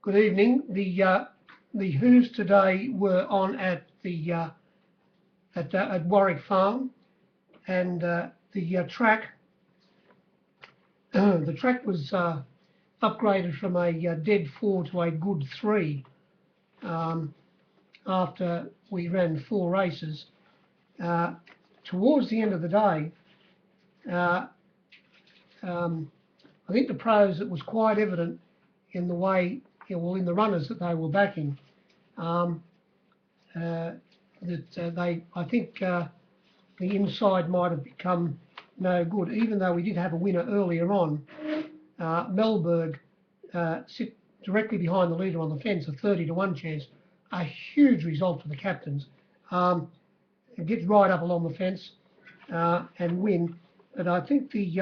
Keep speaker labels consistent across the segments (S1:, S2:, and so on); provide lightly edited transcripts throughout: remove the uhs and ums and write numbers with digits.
S1: Good evening. The Who's today were on at Warwick Farm, and the track was upgraded from a dead 4 to a good 3 after we ran 4 races. Towards the end of the day, I think the pros, it was quite evident in the way, in the runners that they were backing, I think the inside might have become no good, even though we did have a winner earlier on. Melberg sit directly behind the leader on the fence, a 30-to-1 chance, a huge result for the captains. Get right up along the fence and win. But I think towards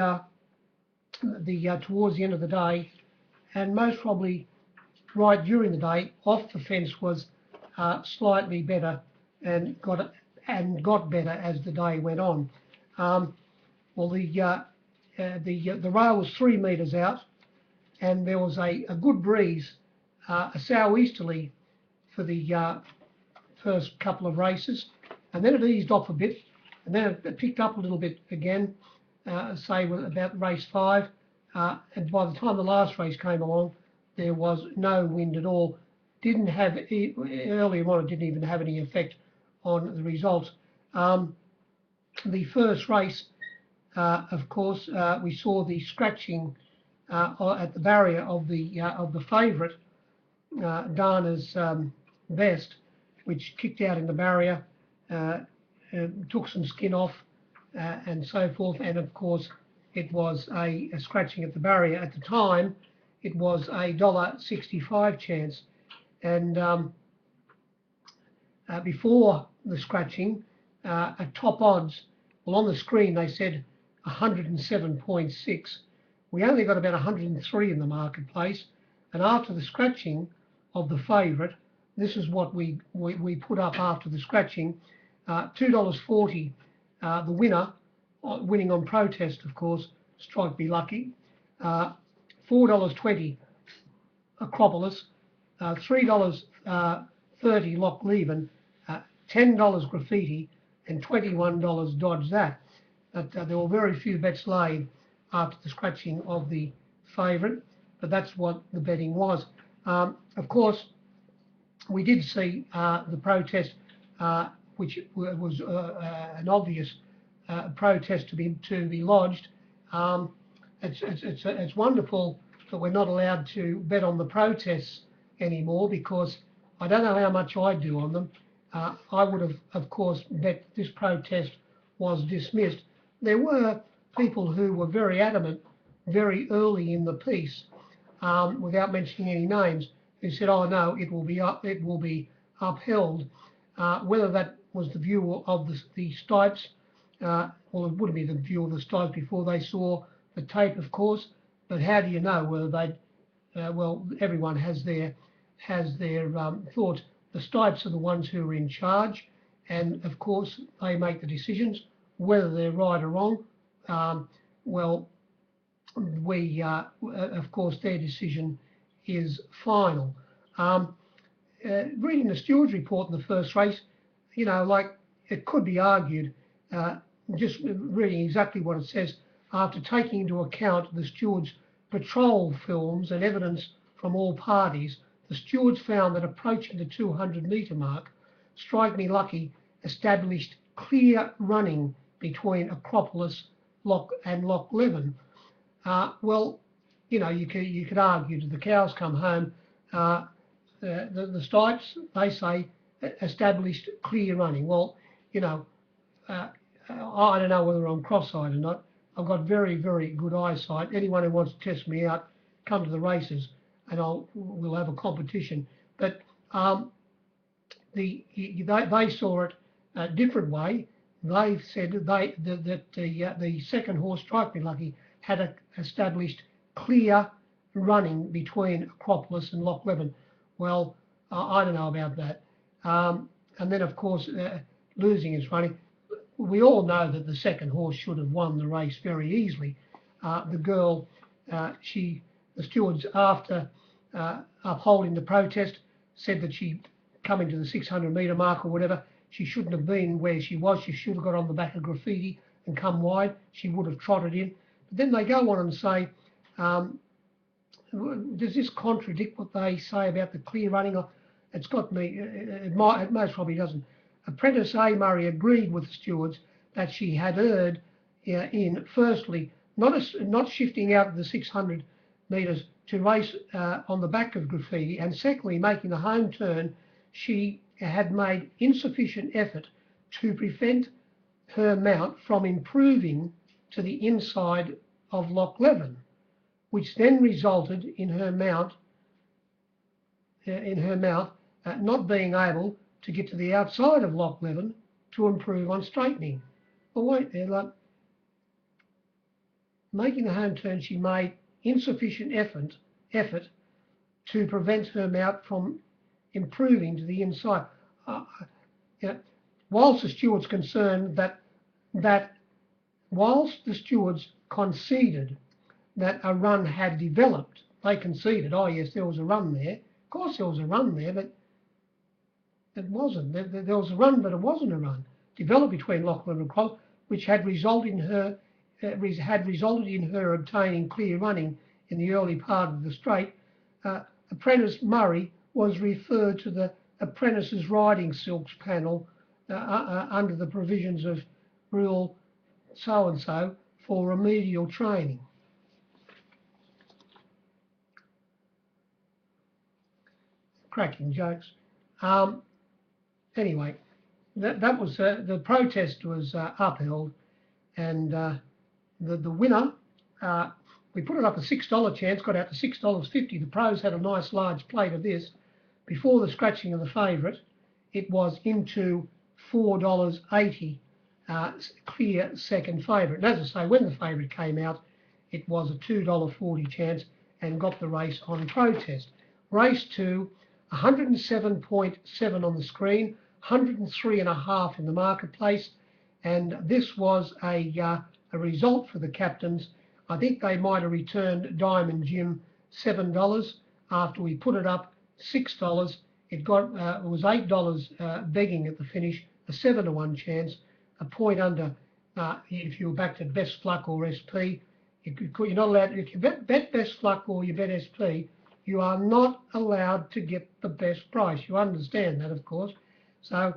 S1: the end of the day, and most probably right during the day, off the fence was slightly better and got better as the day went on. Well, the rail was 3 metres out, and there was a good breeze, a southeasterly for the first couple of races, and then it eased off a bit, and then it picked up a little bit again, say about race 5, and by the time the last race came along, there was no wind at all. Didn't have earlier on, it didn't even have any effect on the results. The first race, of course, we saw the scratching at the barrier of the favourite, Dana's Best, which kicked out in the barrier, took some skin off, and so forth. And of course, it was a scratching at the barrier. At the time, it was a $1.65 chance. And before the scratching, at top odds, well, on the screen they said 107.6. We only got about 103 in the marketplace. And after the scratching of the favourite, this is what we put up after the scratching, $2.40, the winner, winning on protest, of course, Strike Me Lucky, $4.20 Acropolis, $3.30 Lock Leven, $10 Graffiti, and $21 Dodge That. But there were very few bets laid after the scratching of the favourite, but that's what the betting was. Of course, we did see the protest, which was an obvious protest to be lodged. It's wonderful that we're not allowed to bet on the protests anymore, because I don't know how much I do on them. I would have, of course, bet this protest was dismissed. There were people who were very adamant very early in the piece, without mentioning any names, who said, "Oh no, it will be upheld." Whether that was the view of the Stipes, well, it would be the view of the Stipes before they saw the tape, of course. But how do you know whether they? Well, everyone has their thoughts. The Stipes are the ones who are in charge, and of course they make the decisions, whether they're right or wrong. Well, of course, their decision is final. Reading the steward's report in the first race, like it could be argued, just reading exactly what it says, after taking into account the steward's patrol films and evidence from all parties, the stewards found that approaching the 200-metre mark, Strike Me Lucky established clear running between Acropolis and Lock Leven. Well, you could argue till the cows come home. The Stipes, they say, established clear running. Well, I don't know whether I'm cross-eyed or not. I've got very, very good eyesight. Anyone who wants to test me out, come to the races, and we'll have a competition. But they saw it a different way. They said that the second horse, Strike Me Lucky, had established clear running between Acropolis and Lock Leven. Well, I don't know about that. And then, of course, losing its running. We all know that the second horse should have won the race very easily. The girl, the stewards, after upholding the protest, said that she coming to the 600 metre mark or whatever, she shouldn't have been where she was. She should have got on the back of graffiti and come wide. She would have trotted in. But then they go on and say, does this contradict what they say about the clear running? It's got me, it most probably doesn't. Apprentice A. Murray agreed with the stewards that she had erred in, firstly, not shifting out of the 600 metres to race on the back of graffiti, and secondly, making the home turn, she had made insufficient effort to prevent her mount from improving to the inside of Loch Leven, which then resulted in her mount not being able to get to the outside of Loch Leven to improve on straightening. Well, wait there, like, making the home turn, she made insufficient effort to prevent her mount from improving to the inside. Whilst the stewards concerned that whilst the stewards conceded that a run had developed, they conceded, oh yes, there was a run there. Of course there was a run there, but it wasn't. There was a run, but it wasn't a run. Developed between Lachlan and Cross, which had resulted in her obtaining clear running in the early part of the straight. Apprentice Murray was referred to the Apprentices Riding Silks panel under the provisions of Rule so-and-so for remedial training. Cracking jokes. Anyway, that was the protest was upheld, and the winner, we put it up a $6 chance, got out to $6.50. The pros had a nice large plate of this. Before the scratching of the favourite, it was into $4.80, clear second favourite. And as I say, when the favourite came out, it was a $2.40 chance and got the race on protest. Race 2, 107.7 on the screen, 103.5 in the marketplace, and this was a result for the captains. I think they might have returned Diamond Jim $7 after we put it up $6. It was $8 begging at the finish, a 7-to-1 chance, a point under. If you were back to best luck or SP, you're not allowed. If you bet best luck or you bet SP, you are not allowed to get the best price. You understand that, of course. So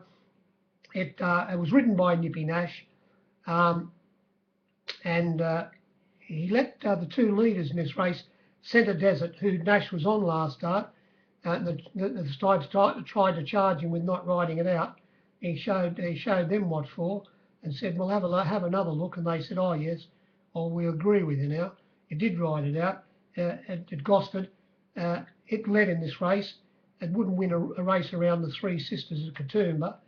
S1: it was written by Nippy Nash, and he let the two leaders in this race, Centre Desert, who Nash was on last start, the Stripes tried to charge him with not riding it out. He showed them what for and said, well, have another look. And they said, oh, yes, oh, we agree with you now. It did ride it out at Gosford. It led in this race. It wouldn't win a race around the Three Sisters of Katoomba.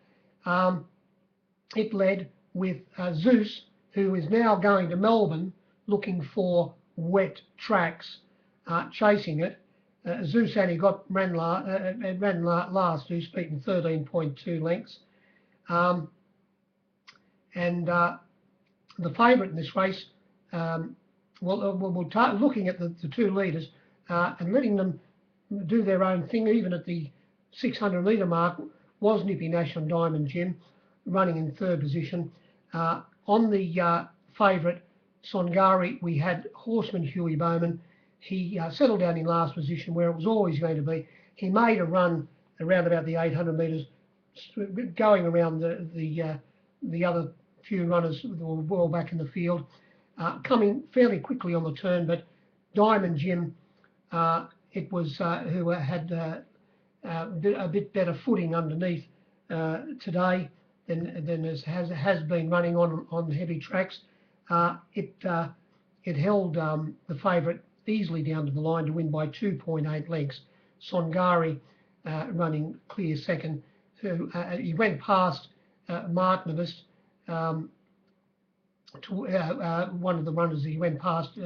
S1: It led with Zeus, who is now going to Melbourne looking for wet tracks, chasing it. Zeus only ran last, Zeus beaten 13.2 lengths. The favourite in this race, looking at the two leaders and letting them do their own thing, even at the 600 metre mark, was Nippy Nash on Diamond Jim, running in third position. On the favourite, Songari, we had horseman Huey Bowman. He settled down in last position where it was always going to be. He made a run around about the 800 metres, going around the other few runners that were well back in the field, coming fairly quickly on the turn. But Diamond Jim, it was who had a bit better footing underneath today than has been running on heavy tracks. It held the favourite easily down to the line to win by 2.8 lengths. Songari running clear second. He went past Martinus, one of the runners he went past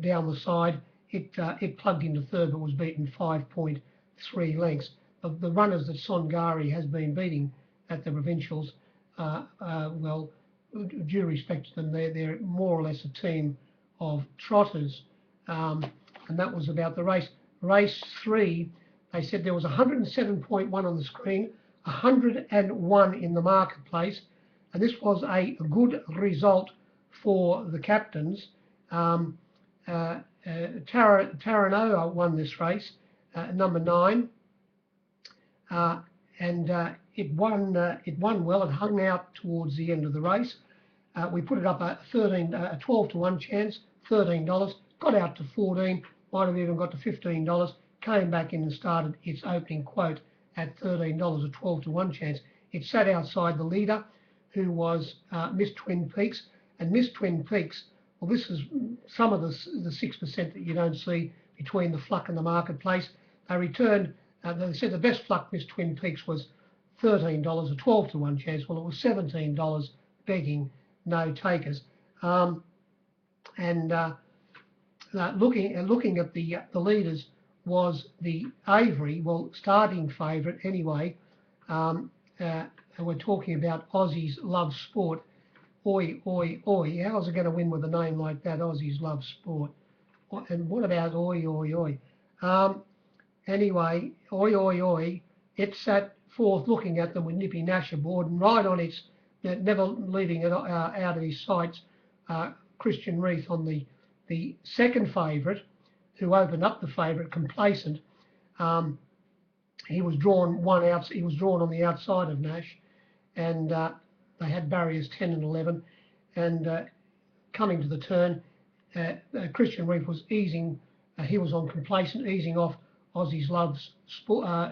S1: down the side. It plugged into third but was beaten 5.3 lengths. Of the runners that Songari has been beating at the provincials, well, due respect to them, they're more or less a team of trotters. And that was about the race. race 3, they said there was 107.1 on the screen, 101 in the marketplace, and this was a good result for the captains. Taranoa won this race, number 9, and it won well. It hung out towards the end of the race. We put it up a 12 to 1 chance, $13, got out to 14, might have even got to $15, came back in and started its opening quote at $13, a 12 to 1 chance. It sat outside the leader, who was Miss Twin Peaks, and Miss Twin Peaks, well, this is some of the 6% that you don't see between the fluck and the marketplace. They returned, they said the best fluck Miss Twin Peaks was $13, a 12 to 1 chance. Well, it was $17 begging no takers. Looking at the leaders was the Avery, well, starting favourite anyway. We're talking about Aussies Love Sport. Oi, oi, oi. How is it going to win with a name like that, Aussies Love Sport? And what about oi, oi, oi? Anyway, oi, oi, oi. It sat forth looking at them with Nippy Nash aboard, and right on its, never leaving it out of his sights, Christian Reith on the second favourite, who opened up the favourite, Complacent. He was drawn he was drawn on the outside of Nash, and they had barriers 10 and 11, and coming to the turn, Christian Reef was easing. He was on Complacent, easing off Aussie's Love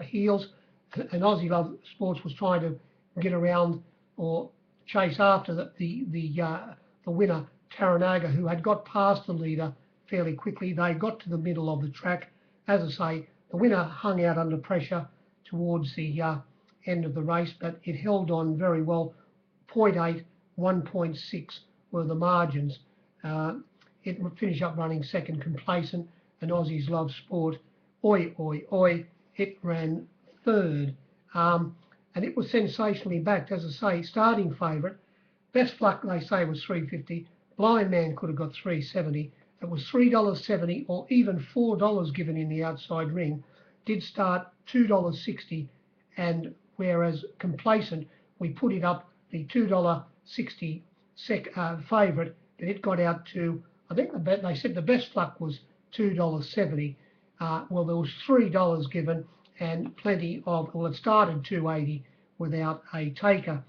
S1: heels, and Aussie Love Sports was trying to get around or chase after the winner, Taranaga, who had got past the leader fairly quickly. They got to the middle of the track. As I say, the winner hung out under pressure towards the end of the race, but it held on very well. 0.8, 1.6 were the margins. It would finish up running second, Complacent, and Aussies Love Sport. Oi, oi, oi. It ran third. And it was sensationally backed, as I say, starting favourite. Best luck, they say, was $3.50. Blind Man could have got $3.70. It was $3.70 or even $4 given in the outside ring. Did start $2.60, and whereas Complacent, we put it up the $2.60 favourite, but it got out to, I think they said the best luck was $2.70. Well, there was $3 given and plenty of, well, it started $2.80 without a taker.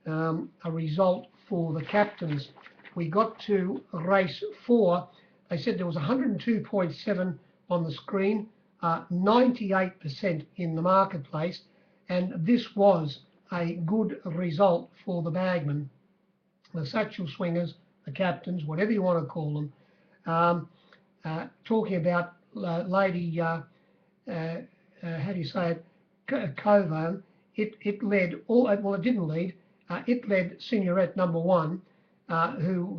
S1: A result for the captains. We got to race 4. They said there was 102.7 on the screen, 98% in the marketplace, and this was a good result for the bagmen, the satchel swingers, the captains, whatever you want to call them. Talking about Lady, how do you say it, Covo, it led, well, it didn't lead, it led Signorette number 1, who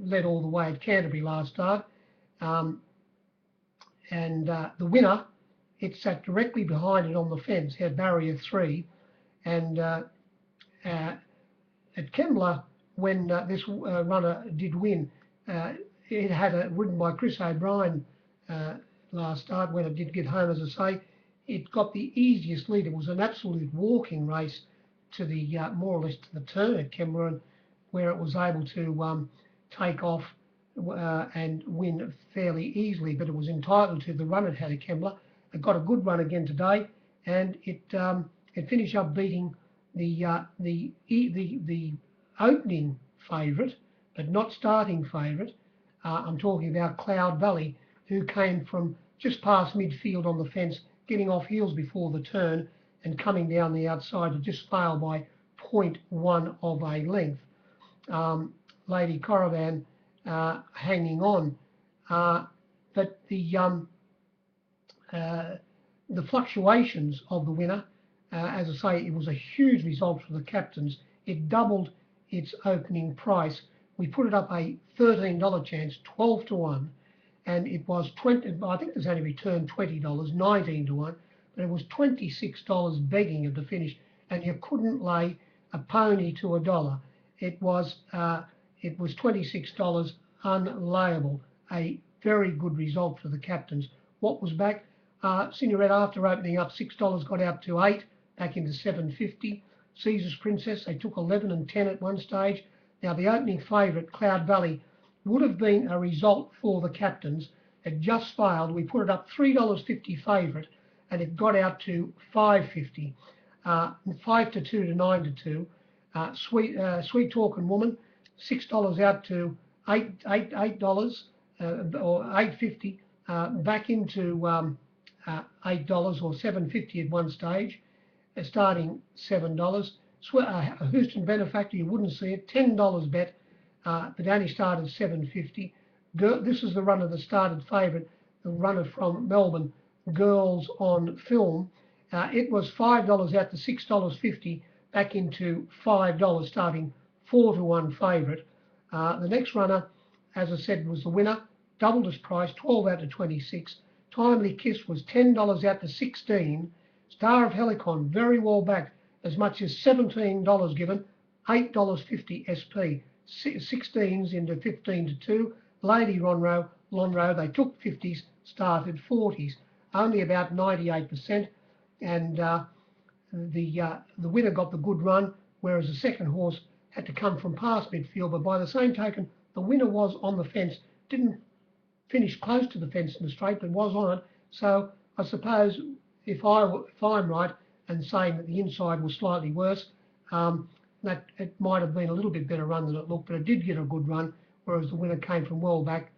S1: led all the way at Canterbury last start. And the winner, it sat directly behind it on the fence, had barrier 3. And at Kembla, when this runner did win, it had ridden by Chris O'Brien last start. When it did get home, as I say, it got the easiest lead. It was an absolute walking race to the more or less to the turn at Kembla, where it was able to take off and win fairly easily, but it was entitled to the run it had at Kembla. It got a good run again today, and it finished up beating the opening favourite, but not starting favourite. I'm talking about Cloud Valley, who came from just past midfield on the fence, getting off heels before the turn and coming down the outside to just fail by 0.1 of a length. Lady Caravan hanging on, but the fluctuations of the winner, as I say, it was a huge result for the captains. It doubled its opening price. We put it up a $13 chance, 12 to 1, and it was 20. I think there's only returned $20, 19 to 1, but it was $26 begging of the finish, and you couldn't lay a pony to $1. It was $26 unlayable. A very good result for the captains. what was back. Signorette, after opening up $6, got out to 8, back into 7.50. Caesar's Princess, they took 11 and 10 at one stage. Now the opening favourite, Cloud Valley, would have been a result for the captains. It just failed. We put it up $3.50 favourite, and it got out to 5.50, 5-2 to 9-2. Sweet Talking Woman, $6 out to $8 or $8.50, back into $8 or $7.50 at one stage, starting $7. Houston Benefactor, you wouldn't see it, $10 bet, but only started $7.50. This is the runner that started favourite, the runner from Melbourne, Girls on Film. It was $5 out to $6.50, back into $5, starting 4-1 favourite. The next runner, as I said, was the winner, doubled its price, 12 out to 26. Timely Kiss was $10 out to 16. Star of Helicon, very well backed, as much as $17 given, $8.50 SP. 16s into 15-2. Lady Lonro, they took 50s, started 40s, only about 98%, and the winner got the good run, whereas the second horse had to come from past midfield. But by the same token, the winner was on the fence, didn't finish close to the fence in the straight, but was on it. So I suppose if I'm right and saying that the inside was slightly worse, that it might have been a little bit better run than it looked, but it did get a good run, whereas the winner came from well back,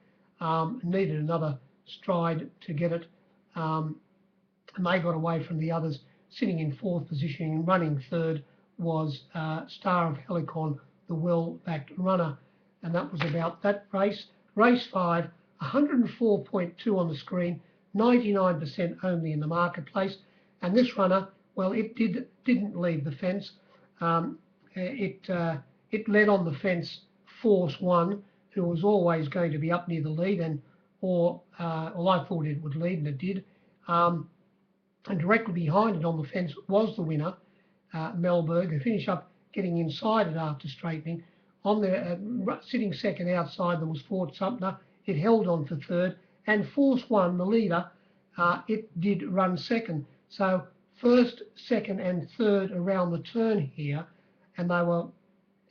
S1: needed another stride to get it, and they got away from the others. Sitting in fourth position and running third was Star of Helicon, the well-backed runner, and that was about that race. Race 5, 104.2 on the screen, 99% only in the marketplace, and this runner, well, it didn't leave the fence. It led on the fence Force 1, who was always going to be up near the lead, well, I thought it would lead, and it did. And directly behind it on the fence was the winner, Melberg, who finished up getting inside it after straightening. On there, sitting second outside, there was Fort Sumter. It held on for third, and Force 1, the leader, it did run second. So first, second, and third around the turn here, and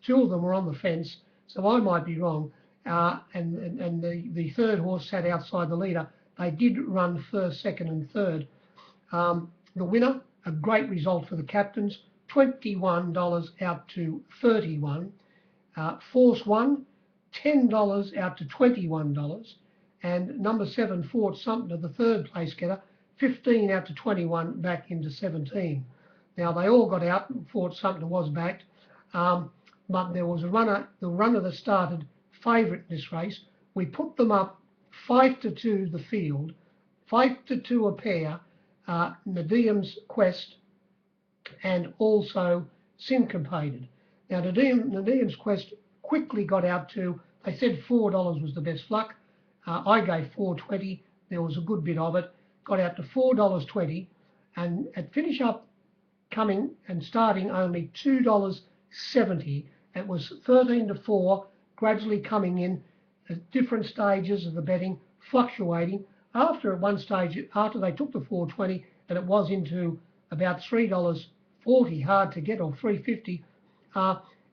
S1: two of them were on the fence. So I might be wrong. And the third horse sat outside the leader. They did run first, second, and third. The winner, a great result for the captains, $21 out to 31. Force 1, $10 out to $21. And number 7, Fort Sumter, the third place getter, 15 out to 21, back into 17. Now they all got out. Fort Sumter was backed, but there was a runner, the runner that started favourite in this race. We put them up 5-2 the field, 5-2 a pair, Nadiam's Quest, and also Syncopated. Now Nadiam's Quest quickly got out to, they said $4 was the best luck. I gave $4.20. There was a good bit of it. Got out to $4.20, and at finish up coming and starting only $2.70. It was 13-4, gradually coming in at different stages of the betting, fluctuating. After at one stage, after they took the $4.20, and it was into about $3.40, hard to get, or $3.50,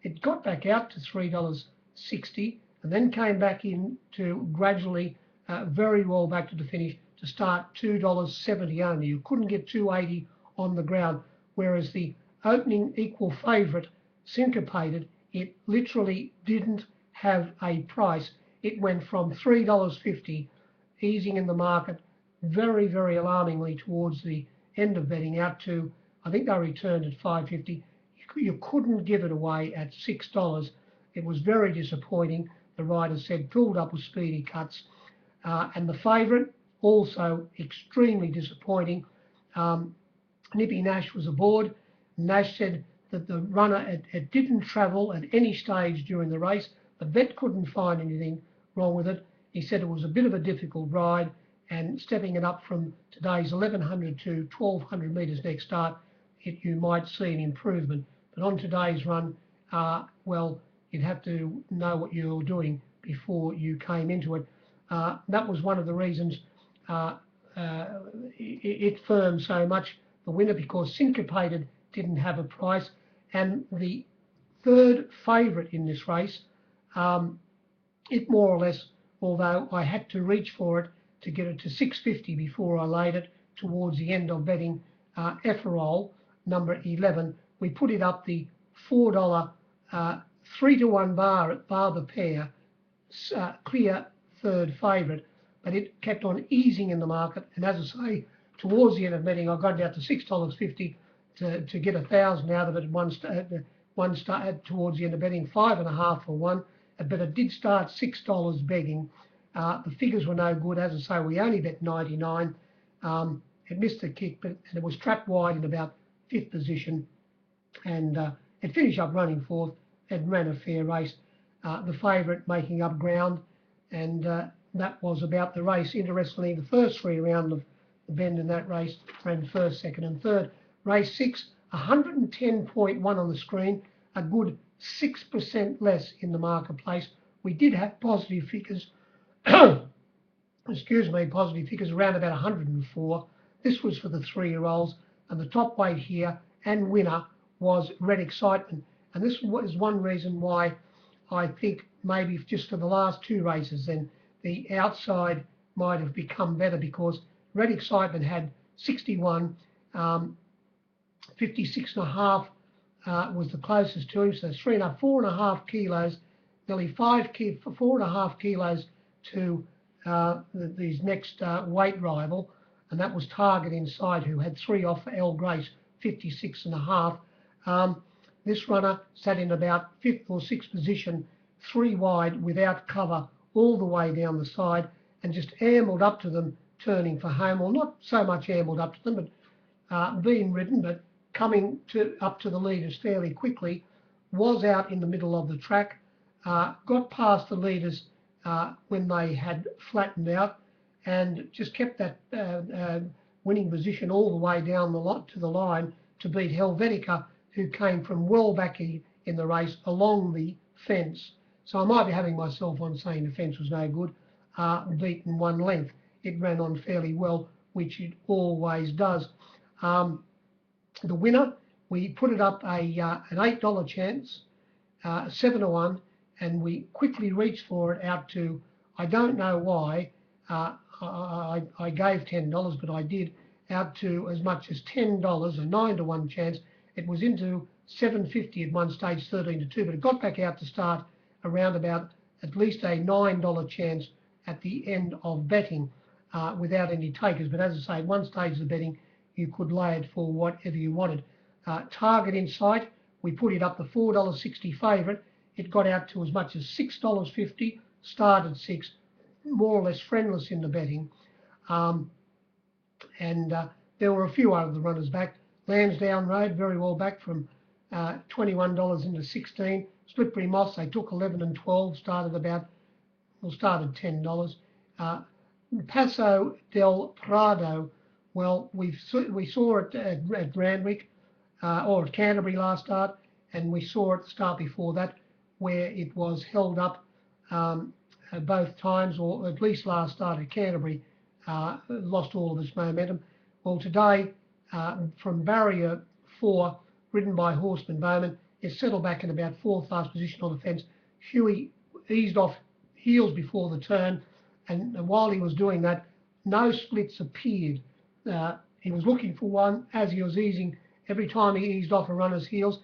S1: it got back out to $3.60, and then came back in to gradually, very well back to the finish, to start $2.70 only. You couldn't get $2.80 on the ground, whereas the opening equal favourite, Syncopated, it literally didn't have a price. It went from $3.50, easing in the market very, very alarmingly towards the end of betting, out to, I think they returned at $5.50. You couldn't give it away at $6. It was very disappointing. The rider said filled up with speedy cuts. And the favourite, also extremely disappointing. Nippy Nash was aboard. Nash said that the runner, it didn't travel at any stage during the race. The vet couldn't find anything wrong with it. He said it was a bit of a difficult ride, and stepping it up from today's 1,100 to 1,200 metres next start, you might see an improvement. But on today's run, well, you'd have to know what you were doing before you came into it. That was one of the reasons it firmed so much, the winner, because Syncopated didn't have a price. And the third favourite in this race, it more or less, although I had to reach for it to get it to 650 before I laid it towards the end of betting, Efferol, number 11. We put it up the $4 3-to-1 bar the pair, clear third favourite, but it kept on easing in the market. And as I say, towards the end of betting, I got down to $6.50 to get 1,000 out of it. One started towards the end of betting 5.5 for one, but it did start $6 begging. The figures were no good. As I say, we only bet 99. It missed the kick, and it was trapped wide in about 5th position, and it finished up running 4th. It ran a fair race. The favourite making up ground, and that was about the race. Interestingly, the first 3 rounds of the bend in that race ran 1st, 2nd and 3rd. Race 6, 110.1 on the screen, a good 6% less in the marketplace. We did have positive figures, excuse me, positive figures around about 104. This was for the 3-year-olds, and the top weight here and winner was Red Excitement. And this is one reason why I think maybe just for the last 2 races then the outside might have become better, because Red Excitement had 61, 56.5 was the closest to him, so 4.5 kilos, nearly 4.5 kilos to his next weight rival, and that was Target inside, who had 3 off for El Grace, 56.5. This runner sat in about 5th or 6th position, 3 wide, without cover, all the way down the side, and just ambled up to them, turning for home. Well, not so much ambled up to them, but being ridden, but coming up to the leaders fairly quickly, was out in the middle of the track, got past the leaders when they had flattened out, and just kept that winning position all the way down to the line to beat Helvetica, who came from well back in the race along the fence. So I might be having myself on saying the fence was no good, beaten 1 length. It ran on fairly well, which it always does. The winner, we put it up an $8 chance, 7-to-1, and we quickly reached for it out to, I don't know why, I gave $10, but I did, out to as much as $10, a 9-to-1 chance. It was into 750 at one stage, 13-to-2, but it got back out to start around about at least a $9 chance at the end of betting without any takers. But as I say, at one stage of the betting, you could lay it for whatever you wanted. Target in sight, we put it up the $4.60 favourite. It got out to as much as $6.50, started 6, more or less friendless in the betting. There were a few other runners back. Lansdowne Road, very well back from $21 into 16. Slippery Moss, they took 11 and 12, started $10. Paso del Prado, well, we saw it at Randwick or at Canterbury last start, and we saw it the start before that, where it was held up both times, or at least last start at Canterbury, lost all of its momentum. Well, today, from barrier 4, ridden by Horseman Bowman, it settled back in about 4th last position on the fence. Huey eased off heels before the turn, and while he was doing that, no splits appeared. He was looking for one as he was easing. Every time he eased off a runner's heels,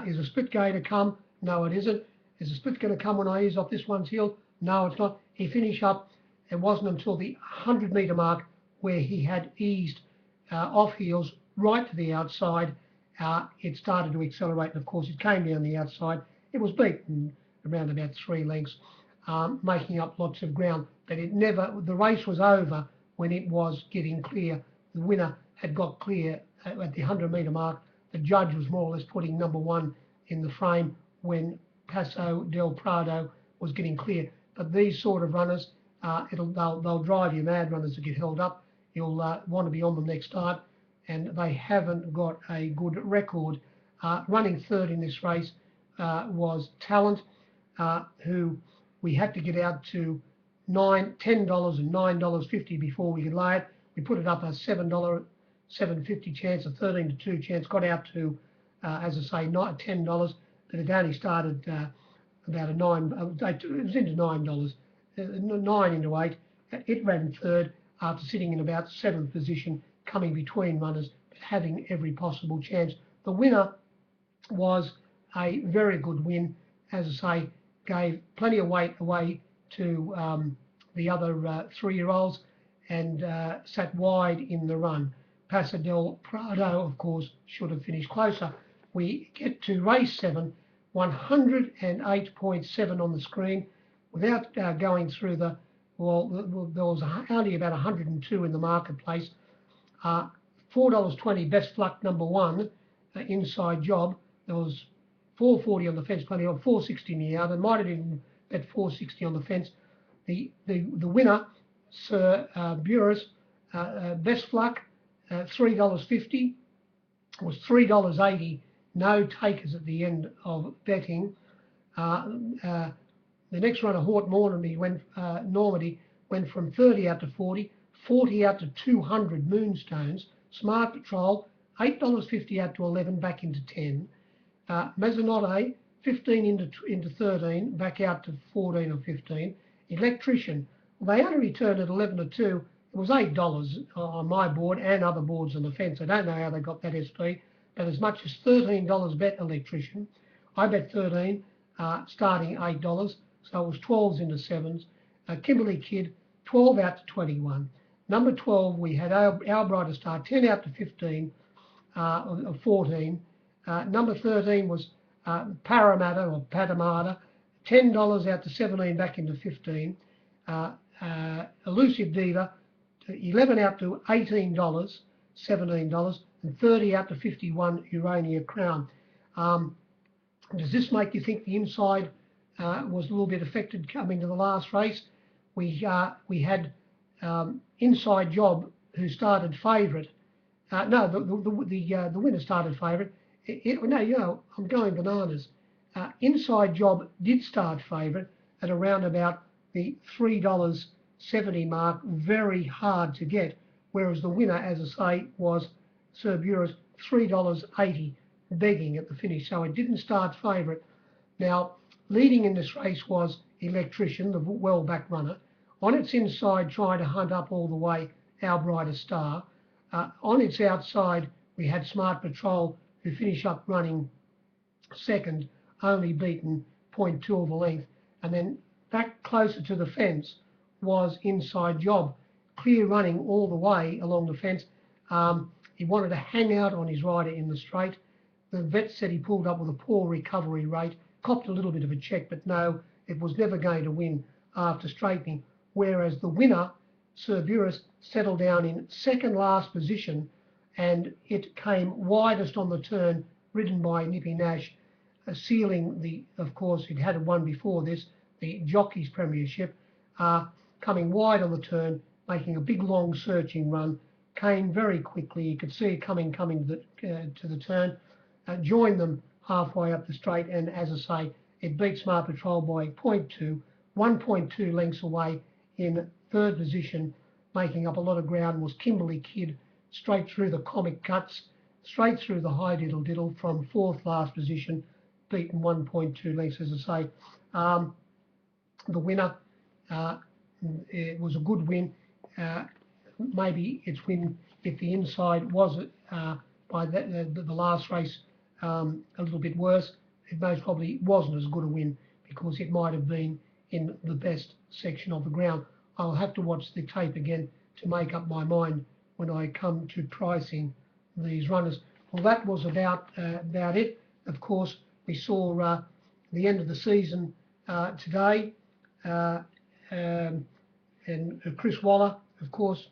S1: is a split going to come? No, it isn't. Is a split going to come when I ease off this one's heel? No, it's not. He finished up. It wasn't until the 100-metre mark where he had eased off heels right to the outside. It started to accelerate, and of course it came down the outside. It was beaten around about 3 lengths, making up lots of ground. But the race was over when it was getting clear. The winner had got clear at the 100-metre mark. The judge was more or less putting number 1 in the frame when Paso del Prado was getting clear. But these sort of runners, they'll drive you mad, runners that get held up. You'll want to be on them next start, and they haven't got a good record. Running 3rd in this race was Talent, who we had to get out to $10 and $9.50 before we could lay it. We put it up a $7, $7.50 chance, a 13-2 chance, got out to, as I say, not $10, but it only started about a it was into $9, 9 into 8. It ran third after sitting in about 7th position, coming between runners, but having every possible chance. The winner was a very good win, as I say, gave plenty of weight away to the other 3-year-olds and sat wide in the run. Paso del Prado, of course, should have finished closer. We get to race 7, 108.7 on the screen, without going through the, well, there was only about 102 in the marketplace. $4.20 best luck number 1, inside job. There was $4.40 on the fence, plenty of $4.60 in the other. Might have even bet $4.60 on the fence. The winner, Sir Burris, best luck, $3.50, was $3.80. No takers at the end of betting. The next runner, Hort Normandy, went from 30 out to 40, 40 out to 200 Moonstones. Smart Patrol, $8.50 out to 11, back into 10. Mezzanotte, 15 into 13, back out to 14 or 15. Electrician, well, they only returned at 11 or 2. It was $8 on my board and other boards on the fence. I don't know how they got that SP, but as much as $13 bet Electrician. I bet 13, starting $8, so it was 12s into 7s. Kimberly Kidd, 12 out to 21. Number 12, we had Our Brighter Star, 10 out to 15, 14. Number 13 was Parramatta or Patamata, $10 out to 17, back into 15. Elusive Diva, 11 out to $18, $17, and 30 out to 51, Urania Crown. Does this make you think the inside was a little bit affected coming to the last race? We had Inside Job, who started favourite. No, the winner started favourite. No, I'm going bananas. Inside Job did start favourite at around about the $3.70 mark, very hard to get, whereas the winner, as I say, was Sir Burris, $3.80, begging at the finish, so it didn't start favourite. Now, leading in this race was Electrician, the well-back runner. On its inside, trying to hunt up all the way, Our Brighter Star. On its outside, we had Smart Patrol, who finished up running second, only beaten 0.2 of a length. And then back closer to the fence was Inside Job, clear running all the way along the fence. He wanted to hang out on his rider in the straight. The vet said he pulled up with a poor recovery rate, copped a little bit of a check, but no, it was never going to win after straightening. Whereas the winner, Sir Burris, settled down in second last position, and it came widest on the turn, ridden by Nippy Nash, sealing the, of course, it had won before this, the Jockeys Premiership, coming wide on the turn, making a big, long, searching run, came very quickly. You could see it coming to the turn, joined them halfway up the straight, and as I say, it beat Smart Patrol by 0.2, 1.2 lengths away. In third position, making up a lot of ground, was Kimberly Kidd, straight through the Comic Cuts, straight through the High Diddle Diddle from fourth last position, beaten 1.2 lengths, as I say. The winner, it was a good win. Maybe its win, if the inside was by the last race a little bit worse, it most probably wasn't as good a win, because it might have been in the best section of the ground. I'll have to watch the tape again to make up my mind when I come to pricing these runners. Well, that was about it. Of course, we saw the end of the season today, and Chris Waller, of course,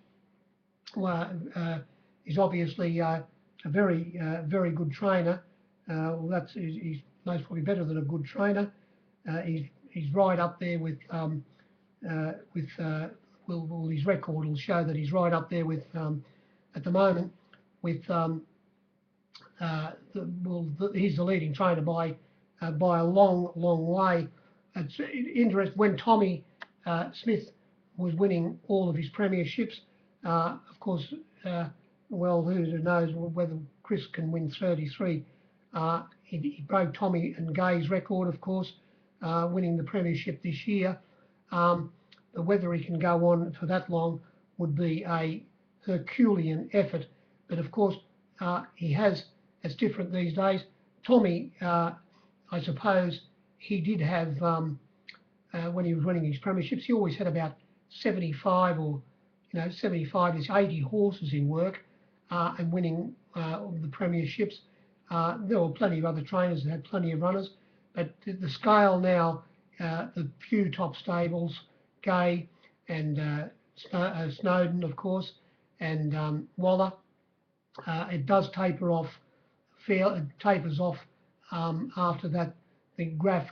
S1: is obviously a very good trainer. Well, he's most probably better than a good trainer. He's right up there with his record will show that he's right up there with at the moment with he's the leading trainer by a long way. It's interesting when Tommy Smith was winning all of his premierships. Of course, well, who knows whether Chris can win 33. He broke Tommy and Gay's record, of course, winning the premiership this year. But whether he can go on for that long would be a Herculean effort. But of course, it's different these days. Tommy, I suppose, he did have, when he was winning his premierships, he always had about 75 or 75 to 80 horses in work and winning the premierships. There were plenty of other trainers that had plenty of runners, but the scale now, the few top stables, Gay and Snowden, of course, and Waller, it does taper off. It tapers off after that. The graph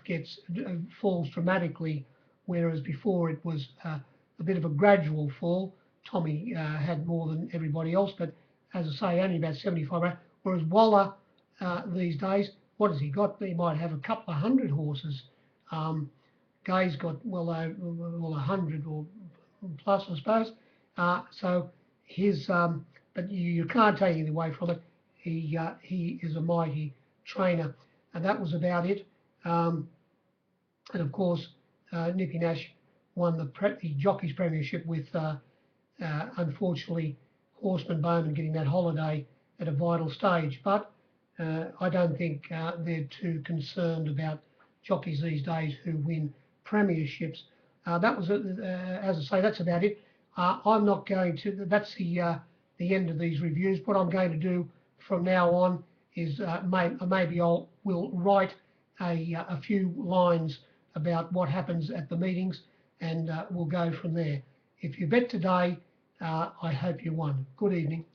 S1: falls dramatically, whereas before it was a bit of a gradual fall. Tommy had more than everybody else, but as I say, only about 75. Whereas Waller these days, what has he got? He might have a couple of hundred horses. Gay's got well 100 or plus, I suppose. So his, but you can't take anything away from it. He is a mighty trainer, and that was about it. And of course, Nippy Nash won the Jockeys Premiership with, unfortunately, Horseman Bowman getting that holiday at a vital stage. But I don't think they're too concerned about jockeys these days who win premierships. That was, as I say, that's about it. I'm not going to. That's the end of these reviews. What I'm going to do from now on is maybe will write a few lines about what happens at the meetings, and we'll go from there. If you bet today, I hope you won. Good evening.